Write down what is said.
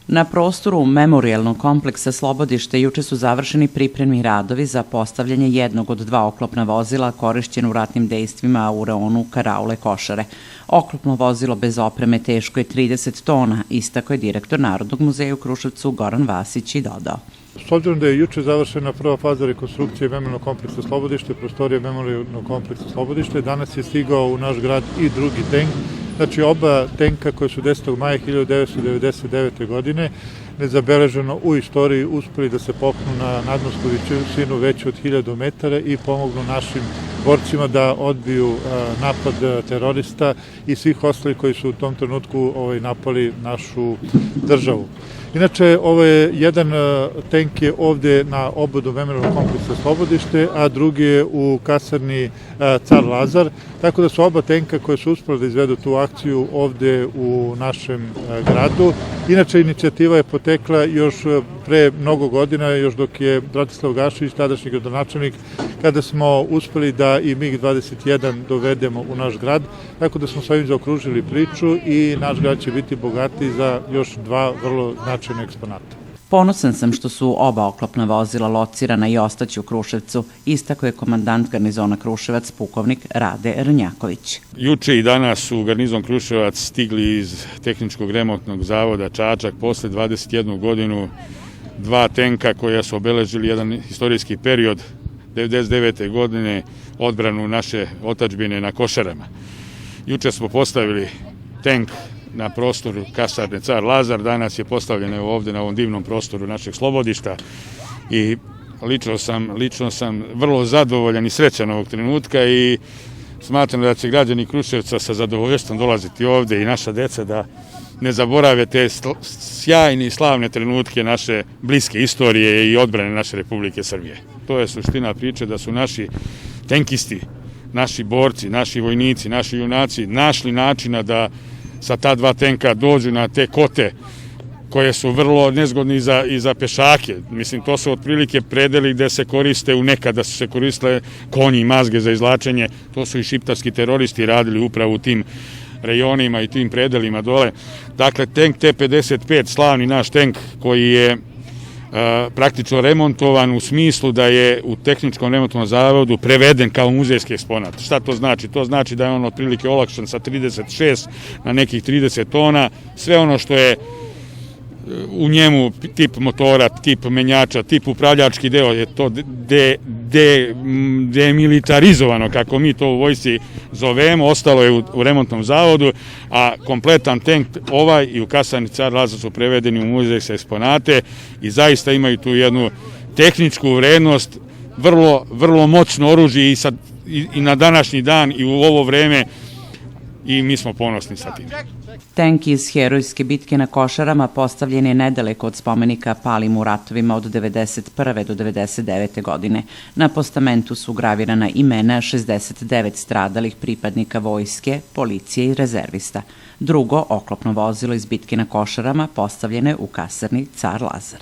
Na prostoru memorijalnog kompleksa Slobodište juče su završeni pripremni radovi za postavljanje jednog od dva oklopna vozila korišćena u ratnim dejstvima u reonu Karaule Košare. Oklopno vozilo bez opreme teško je 30 tona, istako je direktor Narodnog muzeja u Kruševcu Goran Vasić i dodao. S obzirom da je juče završena prva faza rekonstrukcije memorijalnog kompleksa Slobodište, prostorije memorijalnog kompleksa Slobodište, danas je stigao u naš grad i drugi tenk. Znači, oba tenka koje su 10. maja 1999. godine nezabeleženo u istoriji uspeli da se popnu na nadmorsku visinu veću od 1000 metara i pomognu našim borcima da odbiju napad terorista i svih ostalih koji su u tom trenutku napali našu državu. Inače, ovo je jedan tenk je ovde na obodu memorijalnog kompleksa Slobodište, a drugi je u kasarni Car Lazar, tako da su oba tenka koje su uspeli da izvedu tu akciju ovde u našem gradu. Inače, inicijativa je potekla još pre mnogo godina, još dok je Bratislav Gašević, tadašnji gradonačelnik, kada smo uspeli da i MiG-21 dovedemo u naš grad, tako da smo s ovim zaokružili priču i naš grad će biti bogatiji za još dva vrlo značajne eksponata. Ponosan sam što su oba oklopna vozila locirana i ostaće u Kruševcu, istako je komandant garnizona Kruševac, pukovnik Rade Rnjaković. Juče i danas su u garnizon Kruševac stigli iz Tehničkog remontnog zavoda Čačak posle 21 godinu dva tenka koja su obeležili jedan istorijski period 1999. godine odbranu naše otadžbine na Košarama. Juče smo postavili tenk na prostoru kasarne Car Lazar, danas je postavljen ovde na ovom divnom prostoru našeg Slobodišta i lično sam vrlo zadovoljan i srećan ovog trenutka i smatram da će građani Kruševca sa zadovoljstvom dolaziti ovde i naša deca da ne zaborave te sjajne i slavne trenutke naše bliske istorije i odbrane naše Republike Srbije. To je suština priče da su naši tenkisti, naši borci, naši vojnici, naši junaci našli načina da sa ta dva tenka dođu na te kote koje su vrlo nezgodni i za pešake. Mislim, to su otprilike predeli gde se koriste, nekada su se koristile konji i mazge za izvlačenje. To su i šiptarski teroristi radili upravo u tim rejonima i tim predelima dole. Dakle, tenk T-55, slavni naš tenk koji je praktično remontovan u smislu da je u Tehničkom remontnom zavodu preveden kao muzejski eksponat. Šta to znači? To znači da je on otprilike olakšan sa 36 na nekih 30 tona. Sve ono što je u njemu tip motora, tip menjača, tip upravljački deo je to demilitarizovano, kako mi to u vojsci zovemo, ostalo je u remontnom zavodu, a kompletan tenk ovaj i u kasarni Car Lazar su prevedeni u muzejske eksponate i zaista imaju tu jednu tehničku vrednost, vrlo moćno oružje i na današnji dan i u ovo vreme i mi smo ponosni sa tim. Tenk iz herojske bitke na Košarama postavljen je nedaleko od spomenika palim u ratovima od 1991. do 1999. godine. Na postamentu su gravirana imena 69 stradalih pripadnika vojske, policije i rezervista. Drugo oklopno vozilo iz bitke na Košarama postavljeno je u kasarni Car Lazar.